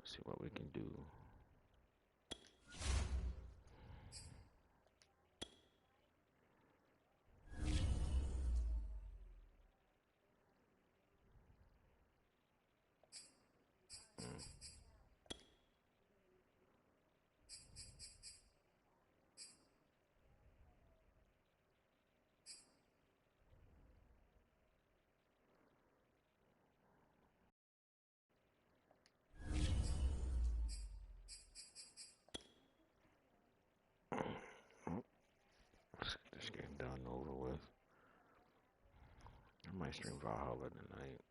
Let's see what we can do. Let's get this game done and over with. I might stream Valhalla tonight.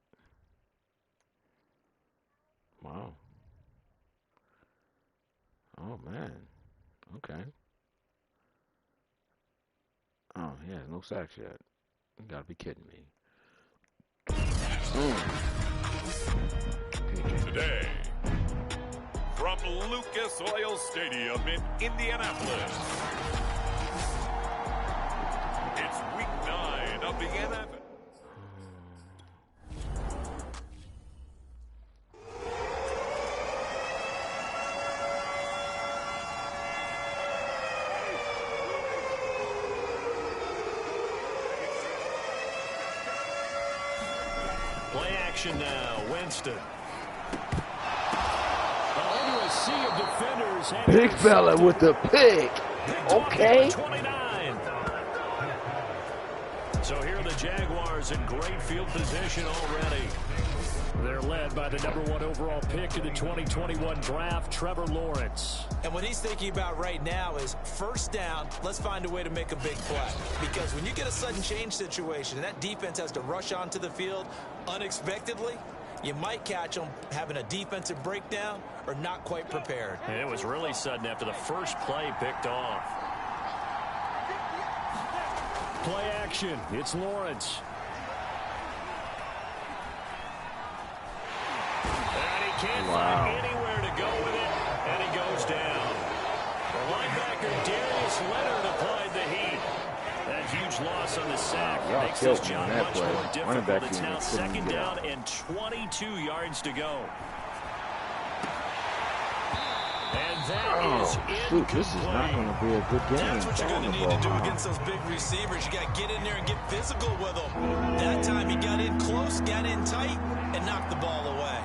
Wow. Oh man. Okay. Oh, he has no sacks yet. You gotta be kidding me. Today, from Lucas Oil Stadium in Indianapolis, it's Week 9 of the NFL. Play action now, Winston. Under a sea of defenders. Big fella with the pick. Okay. 29. So here are the Jaguars in great field position already. They're led by the #1 overall pick in the 2021 draft, Trevor Lawrence. And what he's thinking about right now is first down, let's find a way to make a big play. Because when you get a sudden change situation and that defense has to rush onto the field unexpectedly, you might catch them having a defensive breakdown or not quite prepared. And it was really sudden after the first play picked off. Play action. It's Lawrence. And he can't find anywhere to go with it, and he goes down. The linebacker Darius Leonard applied the heat. That huge loss on the sack makes this job much more difficult. It's now second down and 22 yards to go. And that is shoot, this is not going to be a good game. That's what you're going to need to do against those big receivers. You got to get in there and get physical with them. That time he got in close, got in tight, and knocked the ball away.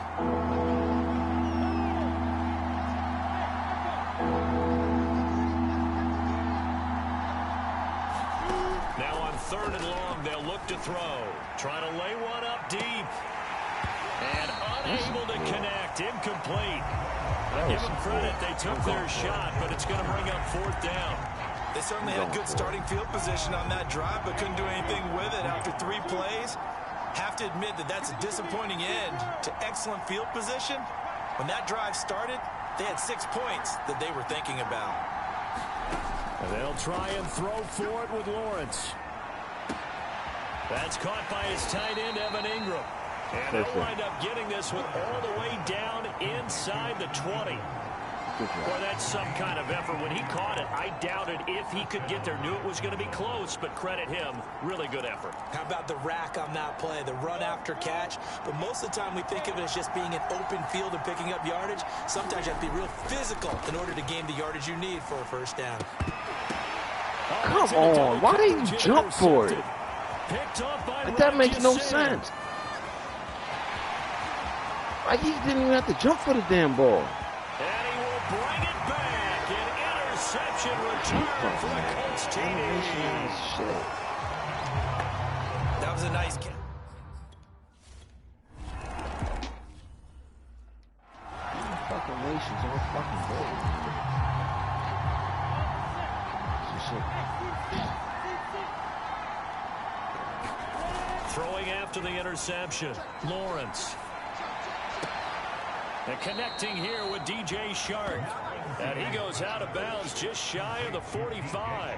Now on 3rd and long, they'll look to throw. Trying to lay one up deep. And unable to connect. Incomplete. Give them credit. They took their shot, but it's going to bring up 4th down. They certainly had good starting field position on that drive, but couldn't do anything with it after 3 plays. Have to admit that that's a disappointing end to excellent field position. When that drive started, they had 6 points that they were thinking about. And they'll try and throw for it with Lawrence. That's caught by his tight end, Evan Ingram. And they'll wind up getting this one all the way down inside the 20. Well, that's some kind of effort. When he caught it, I doubted if he could get there. Knew it was going to be close, but credit him. Really good effort. How about the rack on that play, the run after catch? But most of the time we think of it as just being an open field and picking up yardage. Sometimes you have to be real physical in order to gain the yardage you need for a first down. Come on, why didn't you jump for it? Like, that makes no sense. Like, he didn't even have to jump for the damn ball. And he will bring it back. An interception return for the Colts team. That was a nice catch. Fucking nations all fucking gold. Throwing after the interception, Lawrence. And connecting here with DJ Shark. And he goes out of bounds just shy of the 45.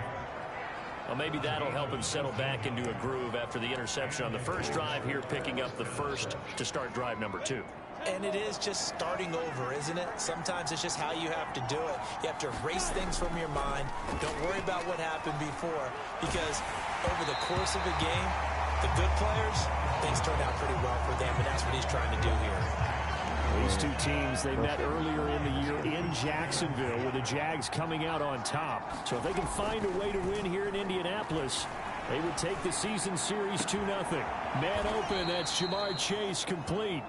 Well, maybe that'll help him settle back into a groove after the interception on the first drive here, picking up the first to start drive number 2. And it is just starting over, isn't it? Sometimes it's just how you have to do it. You have to erase things from your mind. Don't worry about what happened before, because over the course of a game, the good players, things turn out pretty well for them, and that's what he's trying to do here. These two teams, they met earlier in the year in Jacksonville with the Jags coming out on top. So if they can find a way to win here in Indianapolis, they would take the season series 2-0. Man open, that's Jamar Chase complete.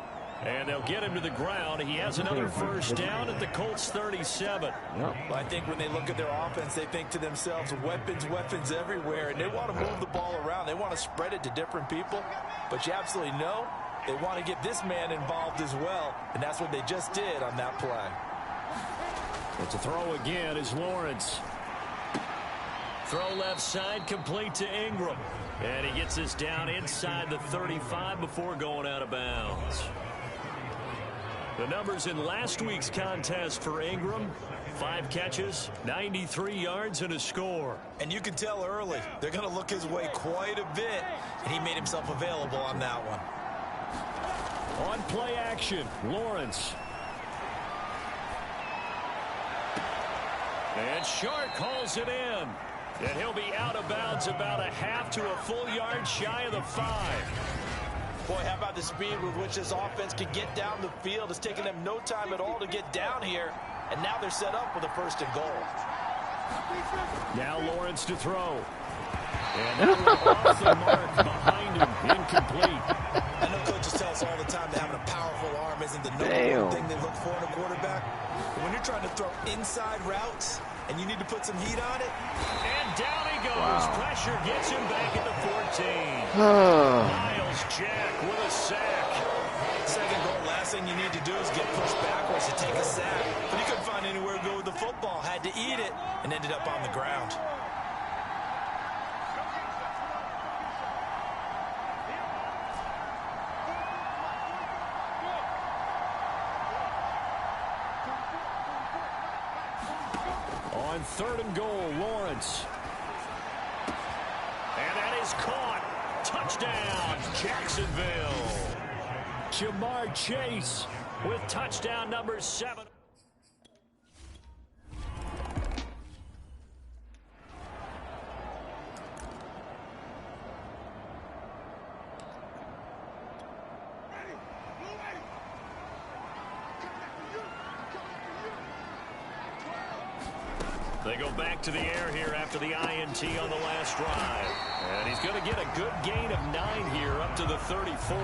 And they'll get him to the ground. He has another first down at the Colts 37. Well, I think when they look at their offense, they think to themselves, weapons, weapons everywhere. And they want to move the ball around. They want to spread it to different people. But you absolutely know they want to get this man involved as well. And that's what they just did on that play. But to throw again is Lawrence. Throw left side, complete to Ingram. And he gets this down inside the 35 before going out of bounds. The numbers in last week's contest for Ingram: 5 catches, 93 yards, and a score. And you can tell early they're going to look his way quite a bit. And he made himself available on that one. On play action, Lawrence. And Shark hauls it in. And he'll be out of bounds about a half to a full yard shy of the 5. Boy, how about the speed with which this offense can get down the field? It's taken them no time at all to get down here. And now they're set up with a 1st and goal. Now Lawrence to throw. And that one off the mark behind him, incomplete. I know coaches tell us all the time that having a powerful arm isn't the number one thing they look for in a quarterback. But when you're trying to throw inside routes and you need to put some heat on it. And down he goes. Wow. Pressure gets him back at the 14. Miles Jack with a sack. 2nd goal, last thing you need to do is get pushed backwards to take a sack. But he couldn't find anywhere to go with the football. Had to eat it and ended up on the ground. On 3rd and goal, Lawrence. And that is caught. Touchdown, Jacksonville. Jamar Chase with touchdown number 7. They go back to the air here after the INT on the last drive. And he's going to get a good gain of 9 here up to the 34.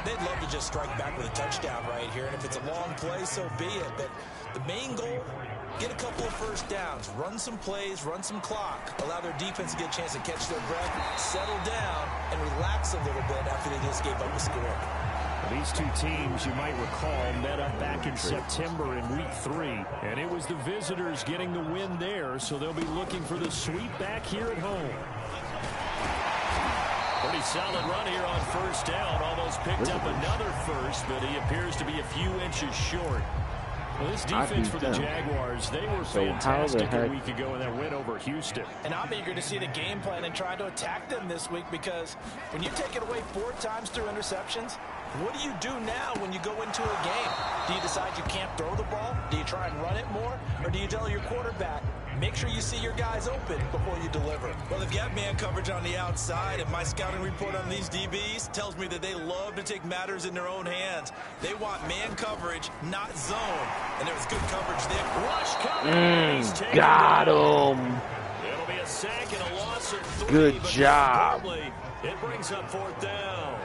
They'd love to just strike back with a touchdown right here. And if it's a long play, so be it. But the main goal, get a couple of first downs, run some plays, run some clock, allow their defense to get a chance to catch their breath, settle down, and relax a little bit after they just gave up a score. These two teams, you might recall, met up back in September in Week 3, and it was the visitors getting the win there, so they'll be looking for the sweep back here at home. Pretty solid run here on 1st down. Almost picked up another first, but he appears to be a few inches short. Well, this defense for the Jaguars, they were fantastic a week ago in that win over Houston. And I'm eager to see the game plan and try to attack them this week, because when you take it away 4 times through interceptions, what do you do now when you go into a game? Do you decide you can't throw the ball? Do you try and run it more? Or do you tell your quarterback, make sure you see your guys open before you deliver? Well, if you have man coverage on the outside, and my scouting report on these DBs tells me that they love to take matters in their own hands. They want man coverage, not zone. And there was good coverage there. Rush coming. Got him. It'll be a sack and a loss of 3. Good job. It brings up 4th down.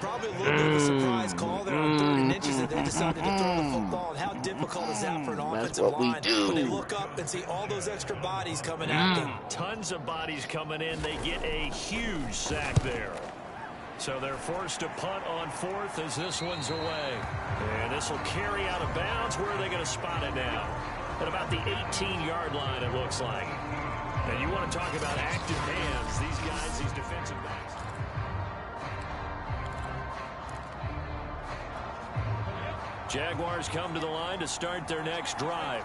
Probably a little bit of a surprise call there on 3rd and inches that they decided to throw the football. And how difficult is that for an offensive line? When they look up and see all those extra bodies coming at them. Tons of bodies coming in. They get a huge sack there. So they're forced to punt on 4th as this one's away. And this will carry out of bounds. Where are they going to spot it now? At about the 18-yard line, it looks like. And you want to talk about active hands. These guys, these defensive backs. Jaguars come to the line to start their next drive.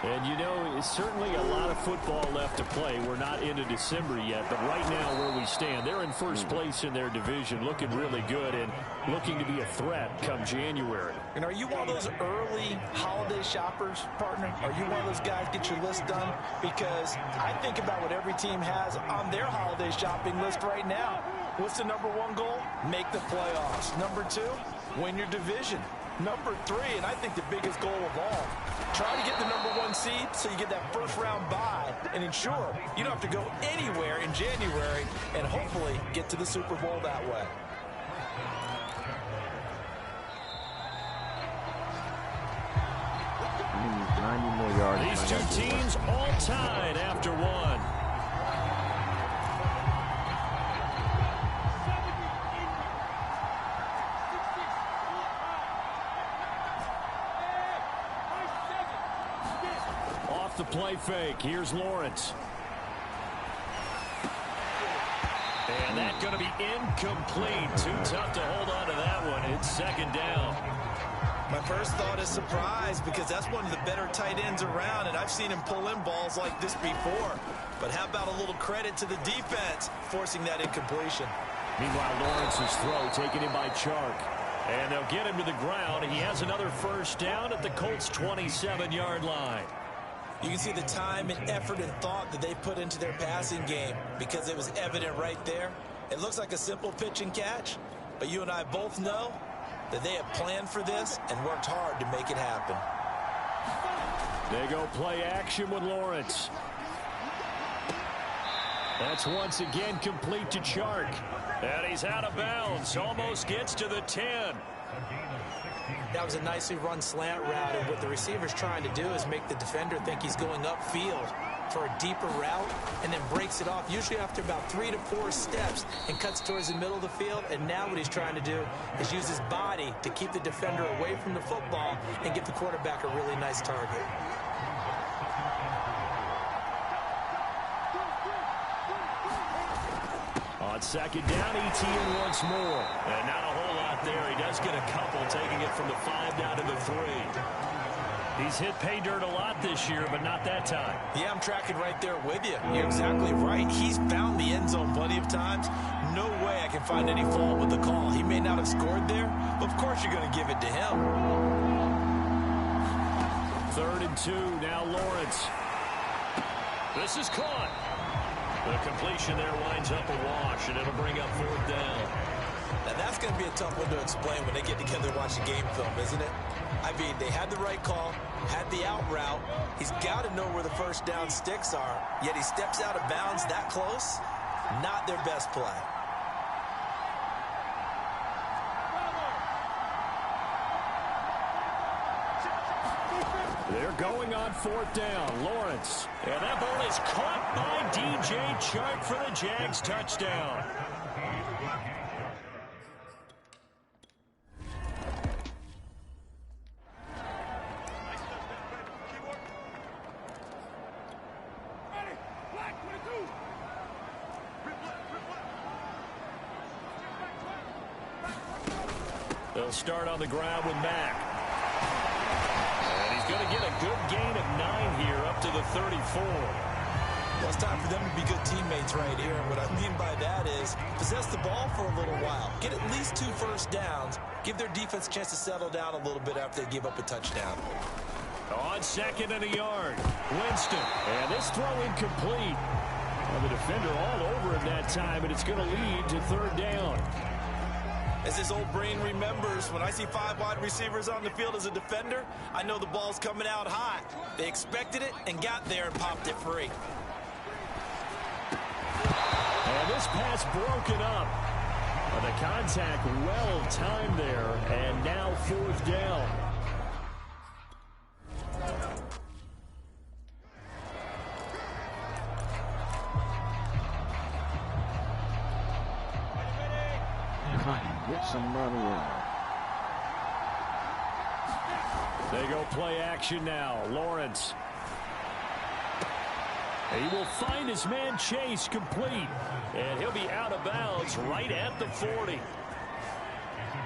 And, you know, it's certainly a lot of football left to play. We're not into December yet, but right now where we stand, they're in first place in their division, looking really good and looking to be a threat come January. And are you one of those early holiday shoppers, partner? Are you one of those guys get your list done? Because I think about what every team has on their holiday shopping list right now. What's the #1 goal? Make the playoffs. #2, win your division. Number 3, and I think the biggest goal of all, try to get the number 1 seed so you get that first round bye and ensure you don't have to go anywhere in January and hopefully get to the Super Bowl that way. He needs 90 more yards. These two teams all tied after one. Off the play fake. Here's Lawrence. And that's going to be incomplete. Too tough to hold on to that one. It's second down. My first thought is surprise because that's one of the better tight ends around, and I've seen him pull in balls like this before. But how about a little credit to the defense forcing that incompletion? Meanwhile, Lawrence's throw taken in by Chark. And they'll get him to the ground. He has another first down at the Colts' 27-yard line. You can see the time and effort and thought that they put into their passing game because it was evident right there. It looks like a simple pitch and catch, but you and I both know that they have planned for this and worked hard to make it happen. They go play action with Lawrence. That's once again complete to Chark. And he's out of bounds. Almost gets to the 10. That was a nicely run slant route, and what the receiver's trying to do is make the defender think he's going upfield for a deeper route and then breaks it off, usually after about 3 to 4 steps, and cuts towards the middle of the field. And now what he's trying to do is use his body to keep the defender away from the football and give the quarterback a really nice target. On second down, ETN once more. And not a whole lot there. He does get a couple, taking it from the 5 down to the 3. He's hit pay dirt a lot this year, but not that time. Yeah, I'm tracking right there with you. You're exactly right. He's found the end zone plenty of times. No way I can find any fault with the call. He may not have scored there, but of course you're going to give it to him. 3rd and 2, now Lawrence. This is caught. The completion there winds up a wash, and it'll bring up 4th down. Now that's going to be a tough one to explain when they get together and watch the game film, isn't it? I mean, they had the right call, had the out route. He's got to know where the first down sticks are, yet he steps out of bounds that close. Not their best play. They're going on 4th down. Lawrence. And that ball is caught by DJ Chark for the Jags touchdown. They'll start on the ground with Mack. And he's going to get a good gain of 9 here up to the 34. Well, it's time for them to be good teammates right here. And what I mean by that is possess the ball for a little while. Get at least 2 first downs. Give their defense a chance to settle down a little bit after they give up a touchdown. On 2nd and a yard, Winston. And this throw incomplete. Well, the defender all over him that time, and it's going to lead to 3rd down. As his old brain remembers, when I see 5 wide receivers on the field as a defender, I know the ball's coming out hot. They expected it and got there and popped it free. And this pass broken up. The contact well timed there, and now 4th down. Get some money in. They go play action now. Lawrence. He will find his man Chase complete. And he'll be out of bounds right at the 40.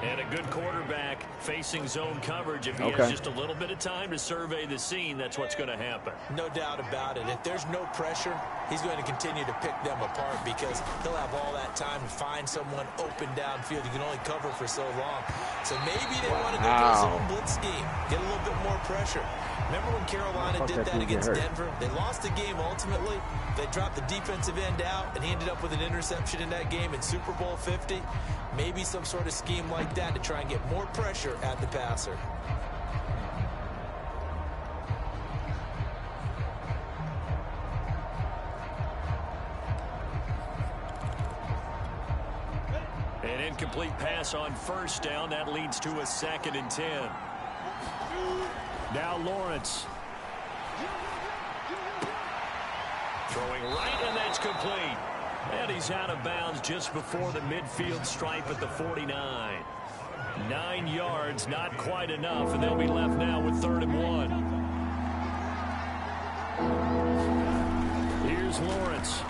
And a good quarterback facing zone coverage. If he has just a little bit of time to survey the scene, that's what's going to happen. No doubt about it. If there's no pressure, he's going to continue to pick them apart because he'll have all that time to find someone open downfield. You can only cover for so long. So maybe they want to go to a zone blitz scheme, get a little bit more pressure. Remember when Carolina did that against Denver? They lost the game ultimately. They dropped the defensive end out, and he ended up with an interception in that game in Super Bowl 50. Maybe some sort of scheme like that to try and get more pressure at the passer. An incomplete pass on first down. That leads to a 2nd and 10. Now Lawrence. Throwing right, and that's complete. And he's out of bounds just before the midfield stripe at the 49. 9 yards, not quite enough, and they'll be left now with 3rd and 1. Here's Lawrence.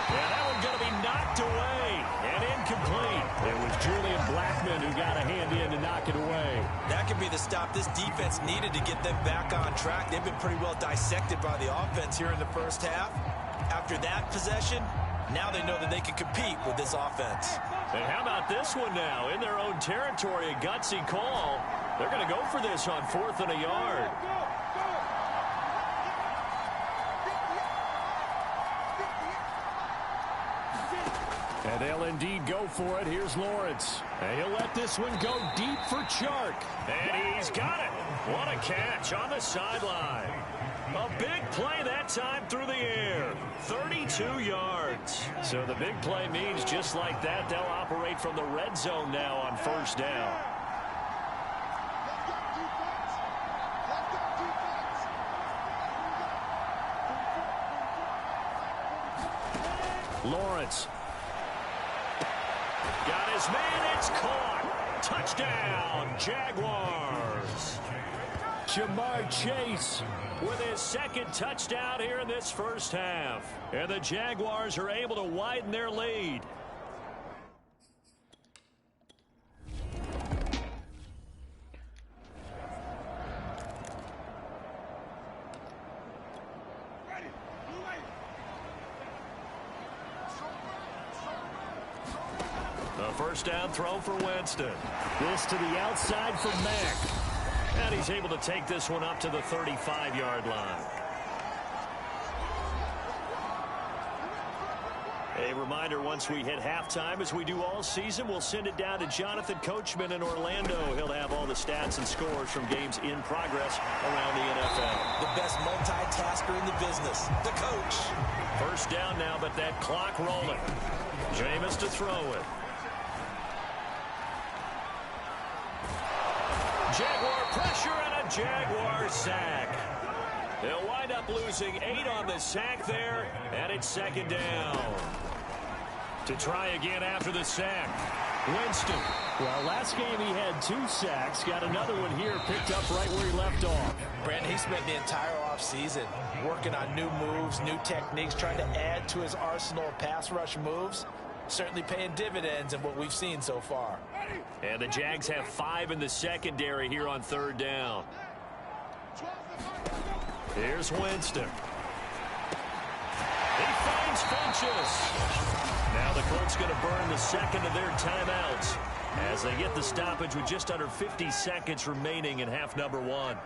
Yeah, that one's going to be knocked away and incomplete. It was Julian Blackmon who got a hand in to knock it away. That could be the stop this defense needed to get them back on track. They've been pretty well dissected by the offense here in the first half. After that possession, now they know that they can compete with this offense. And how about this one now? In their own territory, a gutsy call. They're going to go for this on 4th and a yard. And they'll indeed go for it. Here's Lawrence. And he'll let this one go deep for Chark. And he's got it. What a catch on the sideline. A big play that time through the air. 32 yards. So the big play means just like that, they'll operate from the red zone now on 1st down. Lawrence. Got his man, it's caught. Touchdown, Jaguars. Jamar Chase with his 2nd touchdown here in this first half. And the Jaguars are able to widen their lead. A first down throw for Winston. This to the outside for Mack. And he's able to take this one up to the 35-yard line. A reminder, once we hit halftime, as we do all season, we'll send it down to Jonathan Coachman in Orlando. He'll have all the stats and scores from games in progress around the NFL. The best multitasker in the business, the coach. First down now, but that clock rolling. Jameis to throw it. Jaguar pressure and a Jaguar sack. They'll wind up losing 8 on the sack there, and it's 2nd down. To try again after the sack. Winston. Well, last game he had 2 sacks. Got another one here picked up right where he left off. Brandon, he spent the entire offseason working on new moves, new techniques, trying to add to his arsenal of pass rush moves. Certainly paying dividends in what we've seen so far. And the Jags have 5 in the secondary here on 3rd down. Here's Winston. He finds Funchess. Now the Colts going to burn the 2nd of their timeouts as they get the stoppage with just under 50 seconds remaining in half number 1.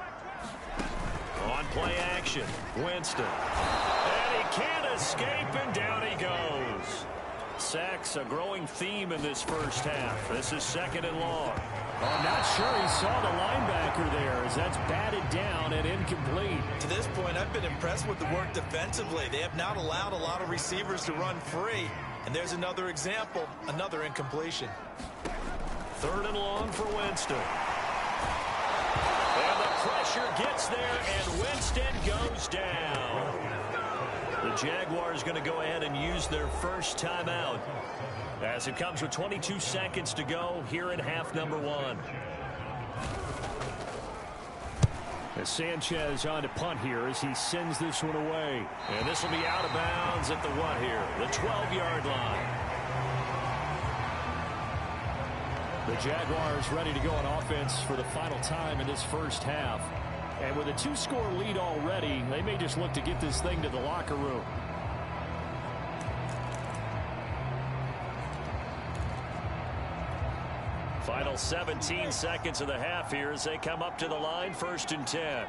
On play action, Winston. And he can't escape, and down he goes. Sacks a growing theme in this first half. This is 2nd and long. I'm not sure he saw the linebacker there as that's batted down and incomplete. To this point, I've been impressed with the work defensively. They have not allowed a lot of receivers to run free. And there's another example, another incompletion. 3rd and long for Winston. And the pressure gets there, and Winston goes down. The Jaguars going to go ahead and use their first timeout as it comes with 22 seconds to go here in half number 1. As Sanchez on to punt here as he sends this one away. And this will be out of bounds at the what here? The 12-yard line. The Jaguars ready to go on offense for the final time in this first half. And with a 2-score lead already, they may just look to get this thing to the locker room. Final 17 seconds of the half here as they come up to the line, 1st and 10.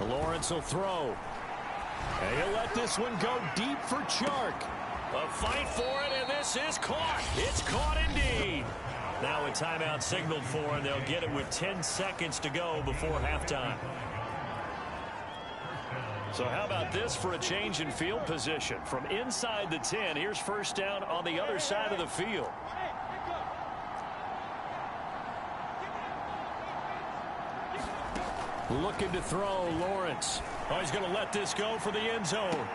Lawrence will throw. And he'll let this one go deep for Chark. A fight for it, and this is caught. It's caught indeed. Now a timeout signaled for, and they'll get it with 10 seconds to go before halftime. So how about this for a change in field position? From inside the 10, here's 1st down on the other side of the field. Looking to throw, Lawrence. Oh, he's going to let this go for the end zone.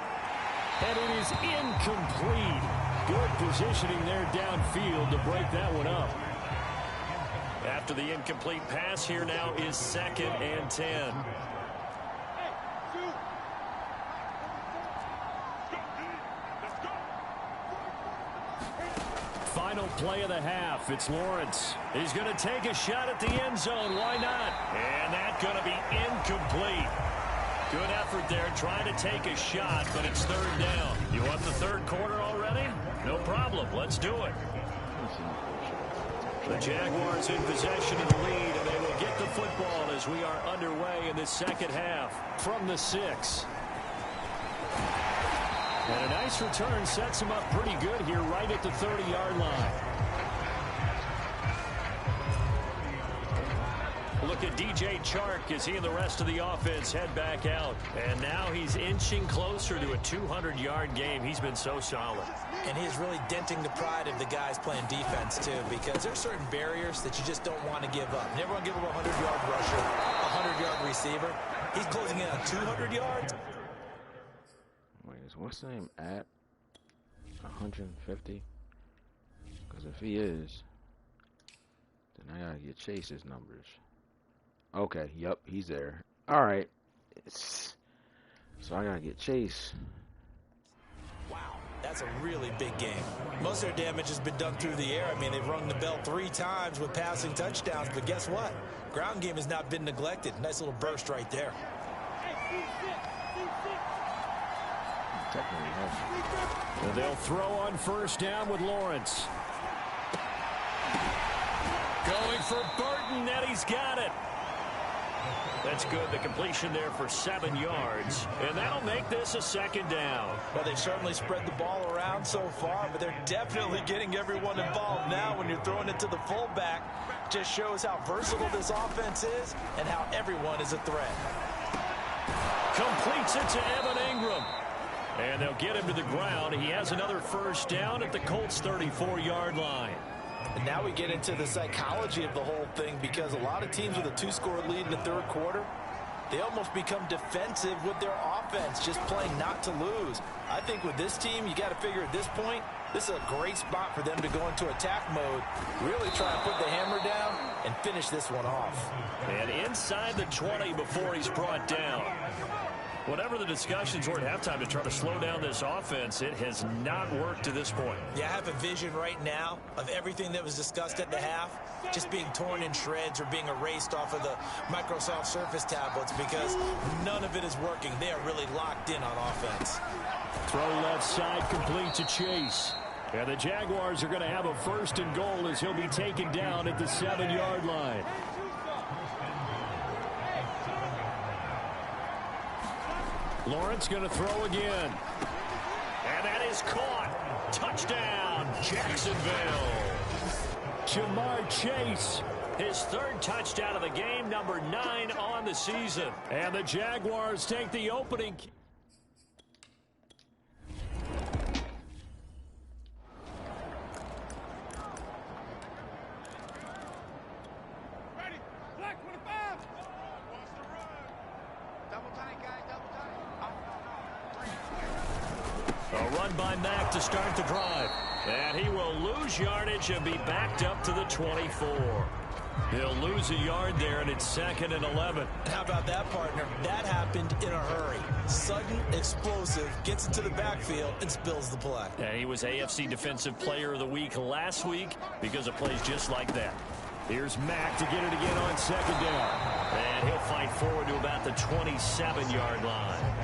And it is incomplete. Good positioning there downfield to break that one up. After the incomplete pass, here now is 2nd and 10. Final play of the half. It's Lawrence. He's going to take a shot at the end zone. Why not? And that's going to be incomplete. Good effort there trying to take a shot, but it's 3rd down. You want the 3rd quarter already? No problem. Let's do it. The Jaguars in possession of the lead, and they will get the football as we are underway in this 2nd half from the 6. And a nice return sets him up pretty good here right at the 30-yard line. Look at DJ Chark as he and the rest of the offense head back out. And now he's inching closer to a 200-yard game. He's been so solid. And he's really denting the pride of the guys playing defense, too, because there's certain barriers that you just don't want to give up. Never want to give up a 100-yard rusher, a 100-yard receiver. He's closing in on 200 yards. Wait, is what's the name at 150? Because if he is, then I gotta get Chase's numbers. Okay, yep, he's there. All right, so I gotta get Chase. Wow, that's a really big game. Most of their damage has been done through the air. I mean, they've rung the bell 3 times with passing touchdowns, but guess what? Ground game has not been neglected. Nice little burst right there. So they'll throw on 1st down with Lawrence. Going for Burton, and he's got it. That's good. The completion there for 7 yards. And that'll make this a 2nd down. Well, they've certainly spread the ball around so far, but they're definitely getting everyone involved now when you're throwing it to the fullback. Just shows how versatile this offense is and how everyone is a threat. Completes it to Evan Ingram. And they'll get him to the ground. He has another 1st down at the Colts' 34-yard line. And now we get into the psychology of the whole thing, because a lot of teams with a 2-score lead in the 3rd quarter, they almost become defensive with their offense, just playing not to lose. I think with this team, you got to figure at this point, this is a great spot for them to go into attack mode, really try and put the hammer down and finish this one off. And inside the 20 before he's brought down. Whatever the discussions were at halftime to try to slow down this offense, it has not worked to this point. Yeah, I have a vision right now of everything that was discussed at the half just being torn in shreds or being erased off of the Microsoft Surface tablets, because none of it is working. They are really locked in on offense. Throw left side complete to Chase. And the Jaguars are going to have a 1st and goal as he'll be taken down at the 7-yard line. Lawrence going to throw again. And that is caught. Touchdown, Jacksonville. Jamar Chase, his 3rd touchdown of the game, number 9 on the season. And the Jaguars take the opening. By Mack to start the drive. And he will lose yardage and be backed up to the 24. He'll lose a yard there, and it's 2nd and 11. How about that, partner? That happened in a hurry. Sudden, explosive, gets into the backfield, and spills the play. And he was AFC Defensive Player of the Week last week because of plays just like that. Here's Mack to get it again on 2nd down. And he'll fight forward to about the 27-yard line.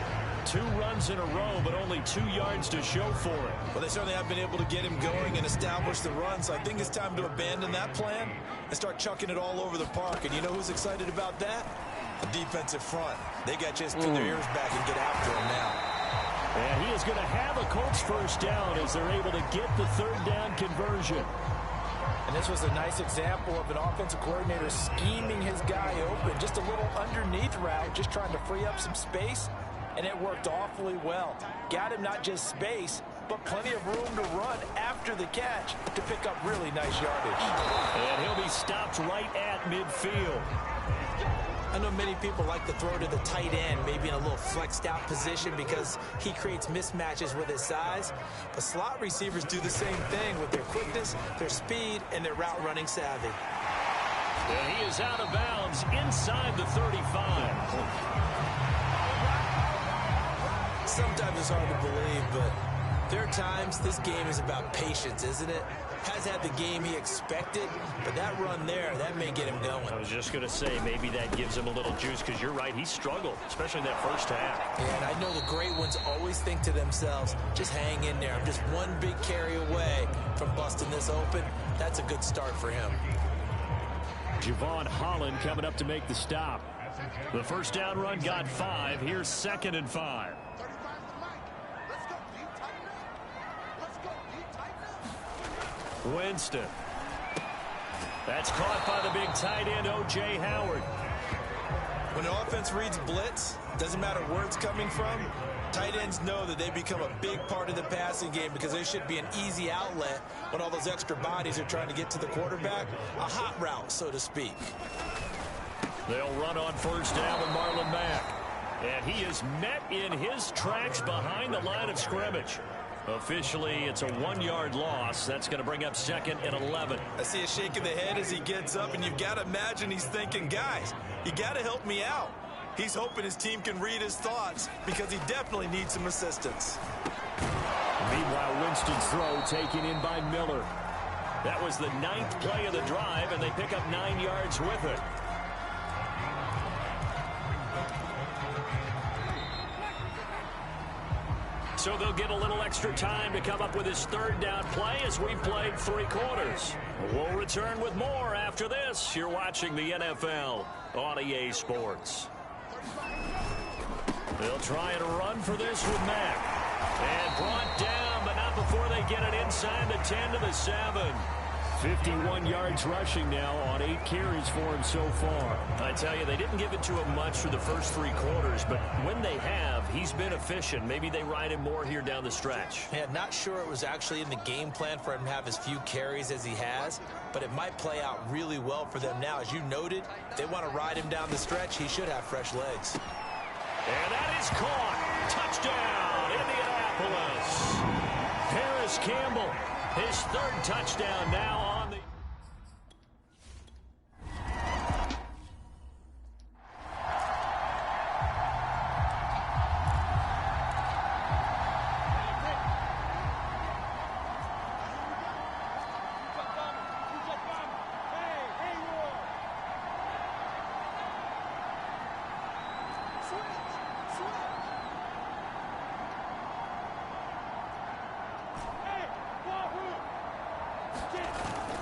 2 runs in a row, but only 2 yards to show for it. Well, they certainly have been able to get him going and establish the run, so I think it's time to abandon that plan and start chucking it all over the park. And you know who's excited about that? The defensive front. They got just pin their ears back and get after him now. And he is going to have a Colts first down as they're able to get the 3rd down conversion. And this was a nice example of an offensive coordinator scheming his guy open. Just a little underneath route, just trying to free up some space, and it worked awfully well. Got him not just space, but plenty of room to run after the catch to pick up really nice yardage. And he'll be stopped right at midfield. I know many people like to throw to the tight end, maybe in a little flexed out position because he creates mismatches with his size. But slot receivers do the same thing with their quickness, their speed, and their route running savvy. And he is out of bounds inside the 35. Sometimes it's hard to believe, but there are times this game is about patience, isn't it? Has had the game he expected, but that run there, that may get him going. I was just going to say, maybe that gives him a little juice, because you're right, he struggled, especially in that first half. And I know the great ones always think to themselves, just hang in there. I'm just one big carry away from busting this open. That's a good start for him. Javon Holland coming up to make the stop. The first down run got 5. Here's 2nd and 5. Winston. That's caught by the big tight end, O.J. Howard. When the offense reads blitz, doesn't matter where it's coming from, tight ends know that they become a big part of the passing game because they should be an easy outlet when all those extra bodies are trying to get to the quarterback. A hot route, so to speak. They'll run on first down with Marlon Mack. And he is met in his tracks behind the line of scrimmage. Officially, it's a 1-yard loss. That's going to bring up 2nd and 11. I see a shake of the head as he gets up, and you've got to imagine he's thinking, guys, you got to help me out. He's hoping his team can read his thoughts because he definitely needs some assistance. Meanwhile, Winston's throw taken in by Miller. That was the 9th play of the drive, and they pick up 9 yards with it. So they'll get a little extra time to come up with his 3rd down play as we played 3 quarters. We'll return with more after this. You're watching the NFL on EA Sports. They'll try and run for this with Mack. And brought down, but not before they get it inside the 10 to the 7. 51 yards rushing now on 8 carries for him so far. I tell you, they didn't give it to him much for the first 3 quarters, but when they have, he's been efficient. Maybe they ride him more here down the stretch. Yeah, not sure it was actually in the game plan for him to have as few carries as he has, but it might play out really well for them now. As you noted, if they want to ride him down the stretch, he should have fresh legs. And that is caught. Touchdown, Indianapolis. Harris Campbell, his 3rd touchdown now on the...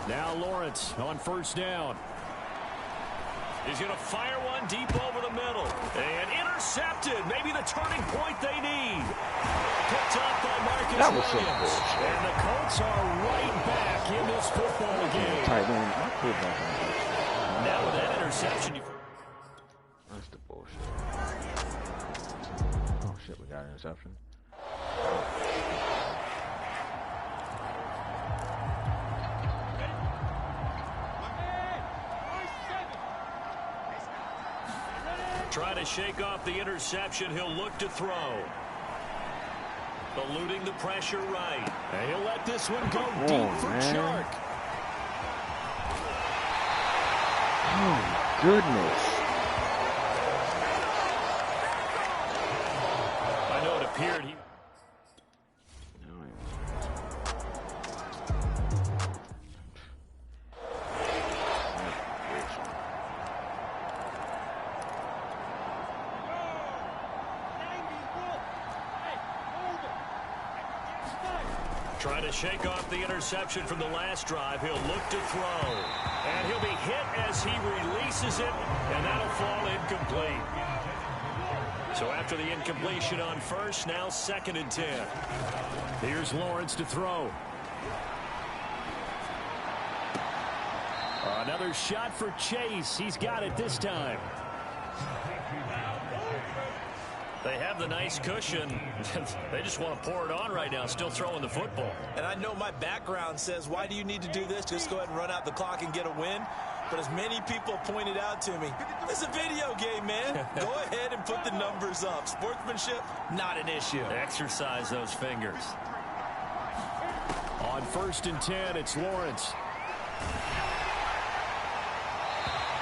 Now Lawrence on first down. He's going to fire one deep over the middle. And intercepted. Maybe the turning point they need. Picked up by Marcus Williams. And the Colts are right back in this football game. Now with that interception. That's the bullshit. Oh, shit, we got an interception. Try to shake off the interception. He'll look to throw. Eluding the pressure right. And he'll let this one go deep for Chark. Oh, goodness. I know it appeared he... Trying to shake off the interception from the last drive. He'll look to throw. And he'll be hit as he releases it, and that'll fall incomplete. So after the incompletion on first, now 2nd and 10. Here's Lawrence to throw. Another shot for Chase. He's got it this time. They have the nice cushion. They just want to pour it on right now, still throwing the football. And I know my background says, why do you need to do this? Just go ahead and run out the clock and get a win. But as many people pointed out to me, it's a video game, man. Go ahead and put the numbers up. Sportsmanship, not an issue. Exercise those fingers. On 1st and 10, it's Lawrence.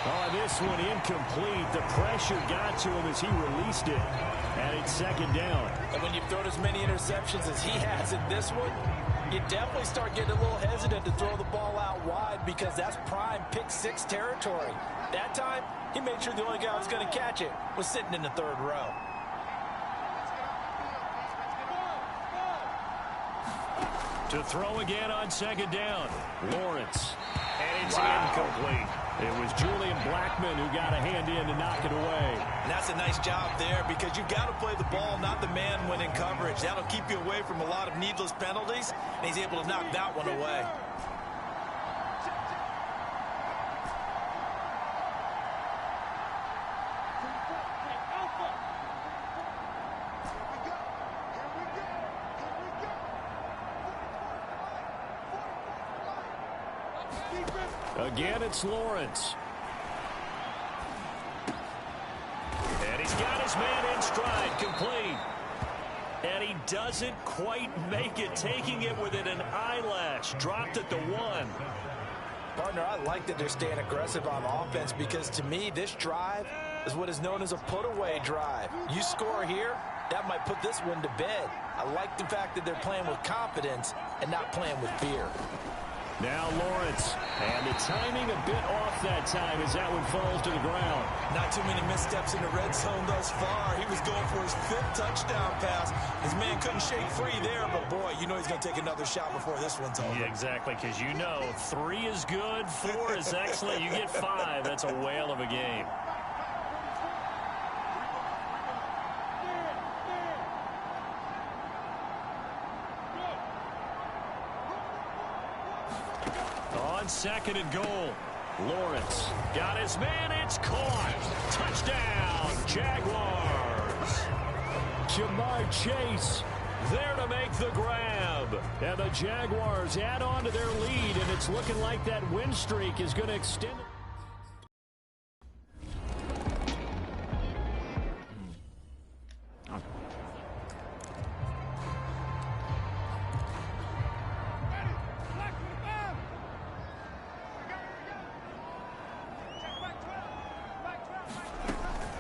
Oh, this one incomplete. The pressure got to him as he released it. And it's 2nd down. And when you've thrown as many interceptions as he has in this one, you definitely start getting a little hesitant to throw the ball out wide because that's prime pick 6 territory. That time, he made sure the only guy who was going to catch it was sitting in the 3rd row. To throw again on 2nd down. Lawrence. And it's incomplete. It was Julian Blackmon who got a hand in to knock it away. And that's a nice job there because you've got to play the ball, not the man when in coverage. That'll keep you away from a lot of needless penalties, and he's able to knock that one away. Again, it's Lawrence. And he's got his man in stride, complete. And he doesn't quite make it, taking it within an eyelash. Dropped at the 1. Partner, I like that they're staying aggressive on offense because to me, this drive is what is known as a put-away drive. You score here, that might put this one to bed. I like the fact that they're playing with confidence and not playing with fear. Now Lawrence, and the timing a bit off that time as that one falls to the ground. Not too many missteps in the red zone thus far. He was going for his 5th touchdown pass. His man couldn't shake free there, but boy, you know he's going to take another shot before this one's over. Yeah, exactly, because you know 3 is good, 4 is excellent. You get 5, that's a whale of a game. On 2nd and goal, Lawrence got his man. It's caught. Touchdown, Jaguars. Jamar Chase there to make the grab. And the Jaguars add on to their lead, and it's looking like that win streak is going to extend it.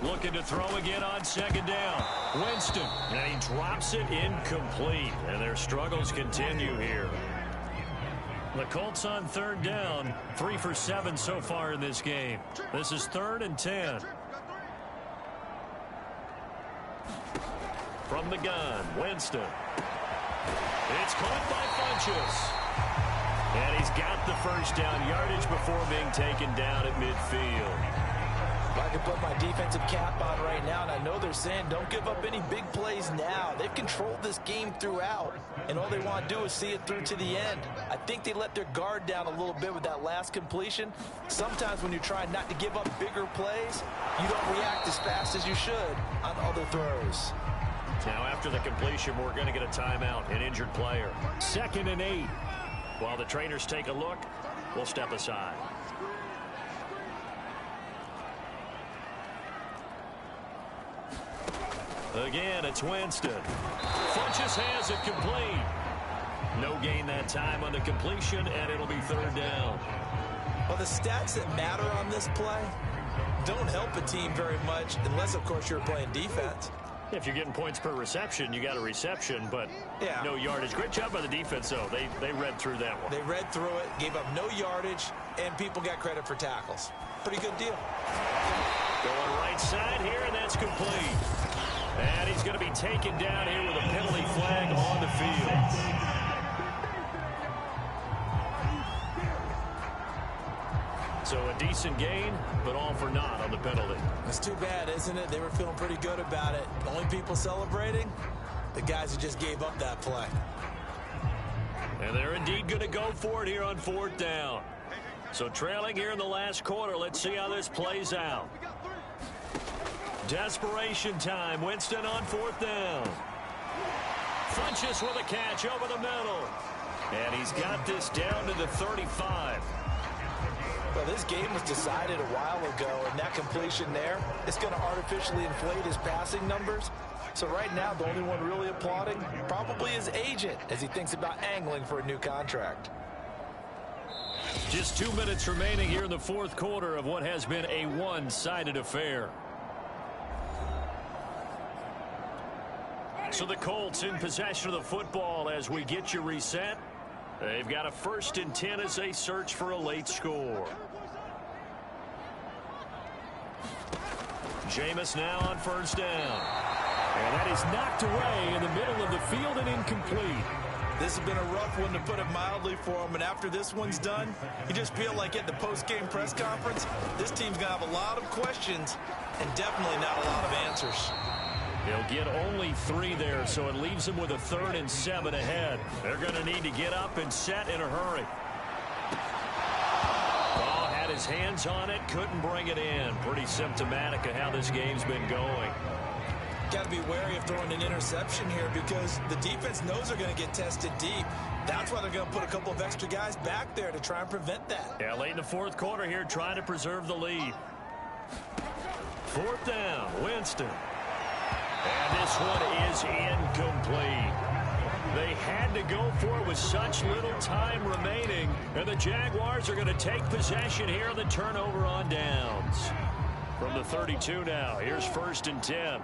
Looking to throw again on 2nd down. Winston, and he drops it incomplete. And their struggles continue here. The Colts on 3rd down, 3 for 7 so far in this game. This is 3rd and 10. From the gun, Winston. It's caught by Funchess. And he's got the 1st down yardage before being taken down at midfield. I can put my defensive cap on right now, and I know they're saying don't give up any big plays now. They've controlled this game throughout, and all they want to do is see it through to the end. I think they let their guard down a little bit with that last completion. Sometimes when you're trying not to give up bigger plays, you don't react as fast as you should on other throws. Now after the completion, we're going to get a timeout, an injured player. 2nd and 8. While the trainers take a look, we'll step aside. Again, it's Winston. Funchess has it complete. No gain that time on the completion, and it'll be 3rd down. Well, the stats that matter on this play don't help a team very much unless, of course, you're playing defense. If you're getting points per reception, you got a reception, but no yardage. Great job by the defense, though. They read through that one. They read through it, gave up no yardage, and people got credit for tackles. Pretty good deal. Going right side here, and that's complete. And he's going to be taken down here with a penalty flag on the field. So a decent gain, but all for naught on the penalty. It's too bad, isn't it? They were feeling pretty good about it. The only people celebrating, the guys who just gave up that play. And they're indeed going to go for it here on 4th down. So trailing here in the last quarter, let's see how this plays out. Desperation time. Winston on 4th down. Funches with a catch over the middle. And he's got this down to the 35. Well, this game was decided a while ago, and that completion there, it's going to artificially inflate his passing numbers. So right now, the only one really applauding probably his agent as he thinks about angling for a new contract. Just 2 minutes remaining here in the 4th quarter of what has been a one-sided affair. So the Colts in possession of the football as we get you reset. They've got a 1st and 10 as they search for a late score. Jameis now on 1st down. And that is knocked away in the middle of the field and incomplete. This has been a rough one, to put it mildly, for him. And after this one's done, you just feel like at the post-game press conference, this team's going to have a lot of questions and definitely not a lot of answers. He'll get only 3 there, so it leaves him with a 3rd and 7 ahead. They're going to need to get up and set in a hurry. Oh, had his hands on it, couldn't bring it in. Pretty symptomatic of how this game's been going. Got to be wary of throwing an interception here because the defense knows they're going to get tested deep. That's why they're going to put a couple of extra guys back there to try and prevent that. Yeah, late in the 4th quarter here, trying to preserve the lead. 4th down, Winston. And this one is incomplete. They had to go for it with such little time remaining. And the Jaguars are going to take possession here on the turnover on downs. From the 32 now, here's 1st and 10.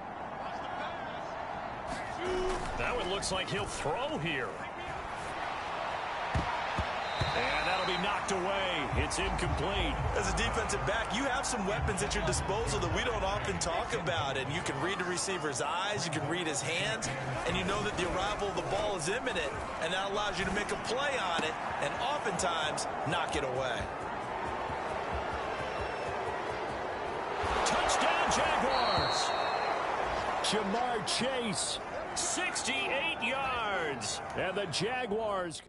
That one looks like he'll throw here. And that'll be knocked away. It's incomplete. As a defensive back, you have some weapons at your disposal that we don't often talk about. And you can read the receiver's eyes, you can read his hands, and you know that the arrival of the ball is imminent, and that allows you to make a play on it and oftentimes knock it away. Touchdown, Jaguars. Jamar Chase, 68 yards. And the Jaguars...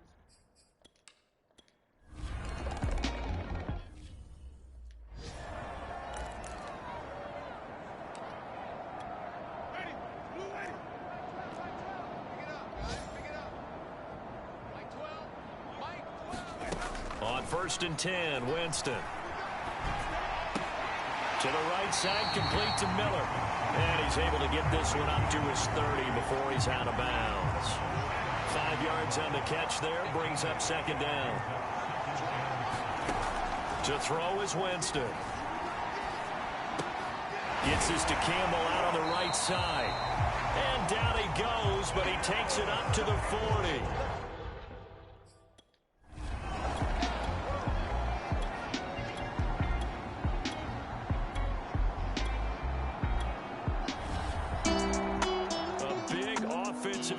On 1st and 10, Winston. To the right side, complete to Miller. And he's able to get this one up to his 30 before he's out of bounds. 5 yards on the catch there, brings up 2nd down. To throw is Winston. Gets this to Campbell out on the right side. And down he goes, but he takes it up to the 40.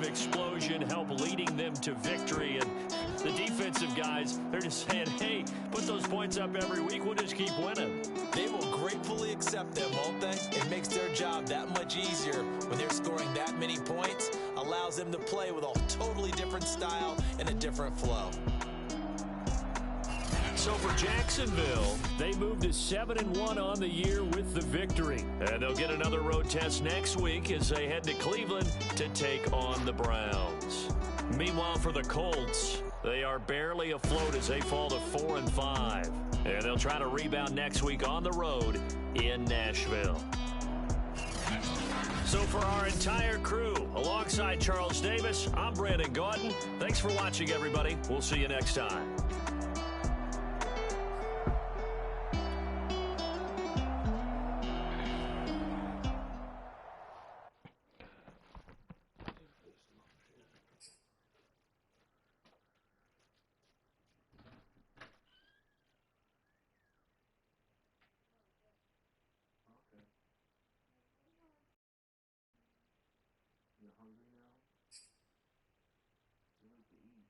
Explosion help leading them to victory, and the defensive guys, they're just saying, hey, put those points up every week, we'll just keep winning. They will gratefully accept them, won't they? It makes their job that much easier when they're scoring that many points, allows them to play with a totally different style and a different flow. So for Jacksonville, they moved to 7-1 on the year with the victory. And they'll get another road test next week as they head to Cleveland to take on the Browns. Meanwhile, for the Colts, they are barely afloat as they fall to 4-5. And they'll try to rebound next week on the road in Nashville. So for our entire crew, alongside Charles Davis, I'm Brandon Gaudin. Thanks for watching, everybody. We'll see you next time. Hungry now? You like to eat.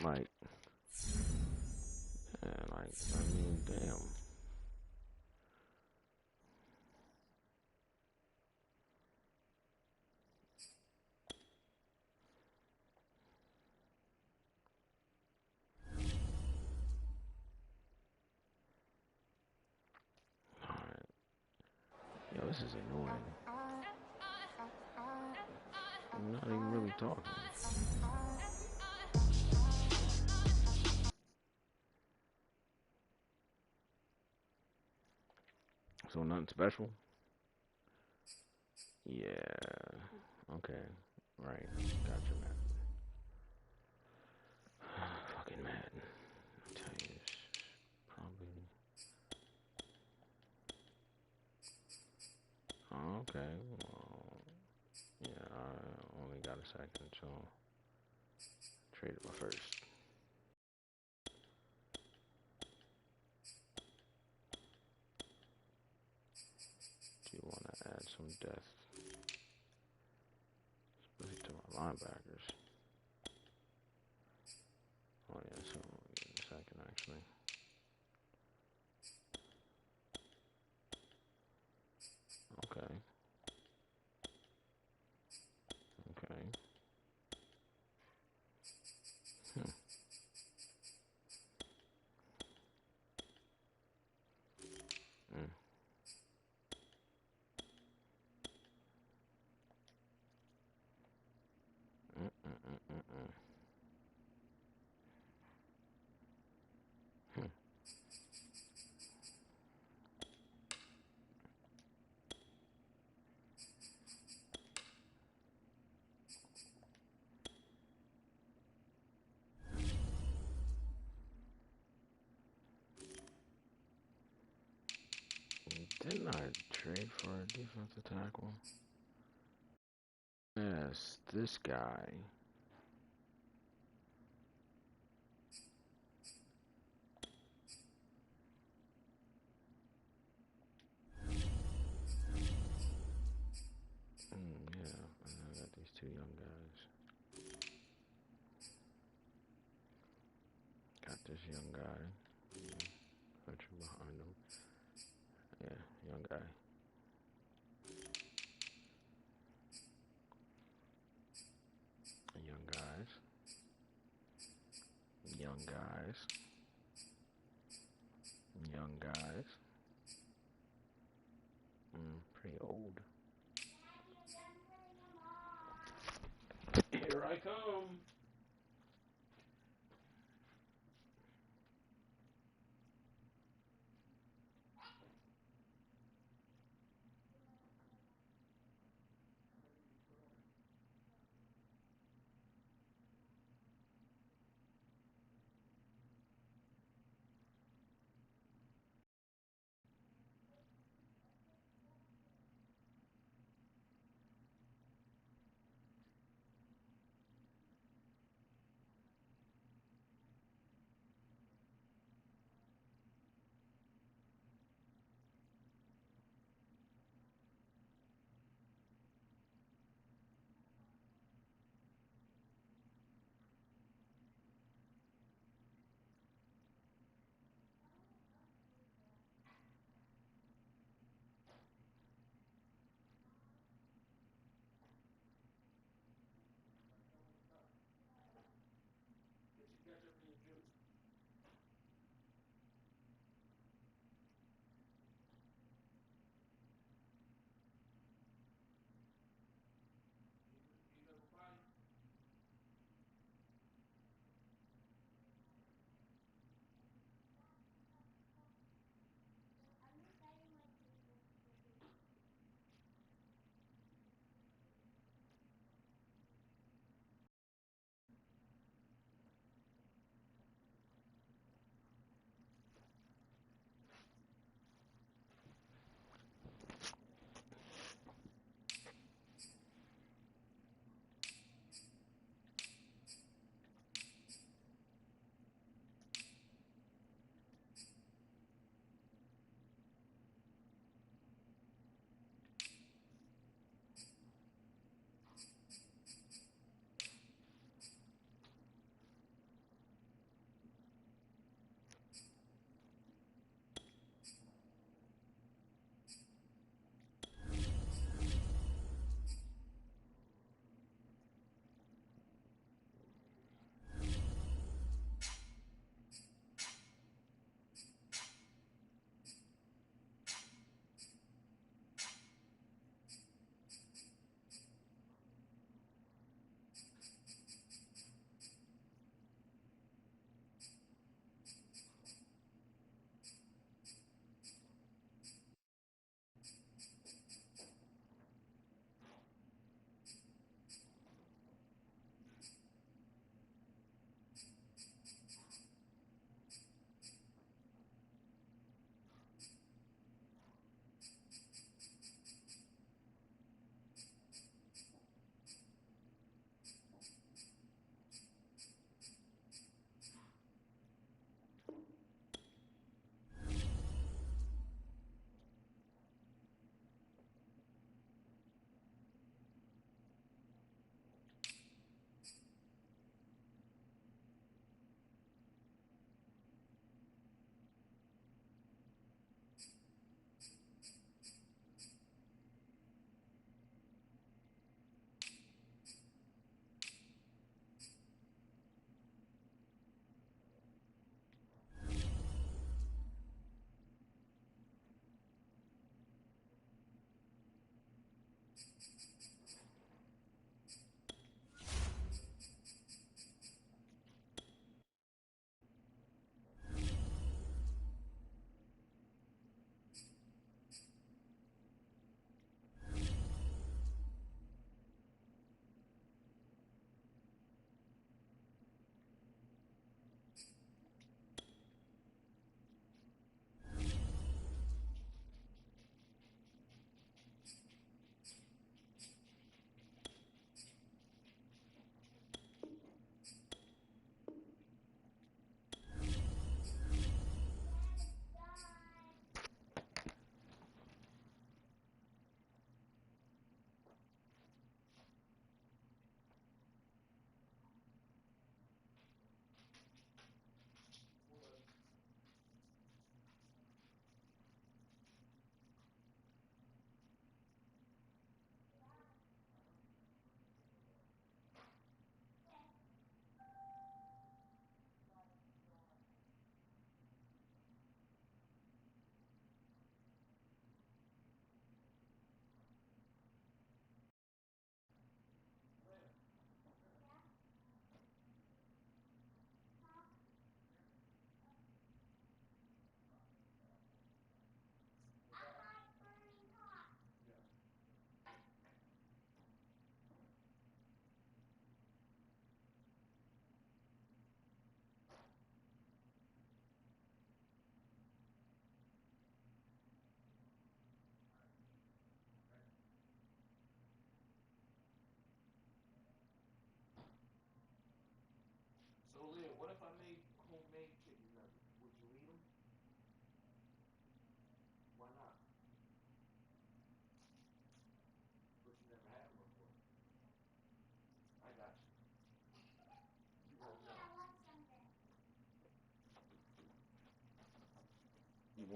Like, yeah, like, I mean, damn. Alright. Yo, this is annoying. I'm not even really talking. So nothing special? Yeah. Okay. Right. Gotcha, man. Fucking mad. I'll tell you this. Probably. Oh, okay. Well, yeah, I only got a second, so traded my first. Do you want to add some depth? Especially to my linebackers. Oh yeah, so we'll get a second actually. Okay. Okay. Hmm. Mm. Mm. Hmm. Didn't I trade for a defensive tackle? Yes, this guy. Yeah, and I got these two young guys. Got this young guy. Veteran behind him. Yeah, young guy. Young guys. Young guys. Young guys. Pretty old.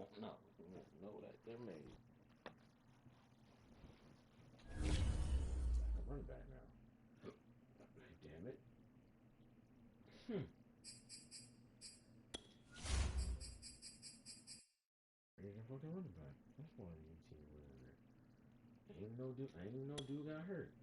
won't know. He won't know that they're made. I'm running back now. Damn it. He's a fucking running back. That's why you team winning there. Ain't even no dude got hurt.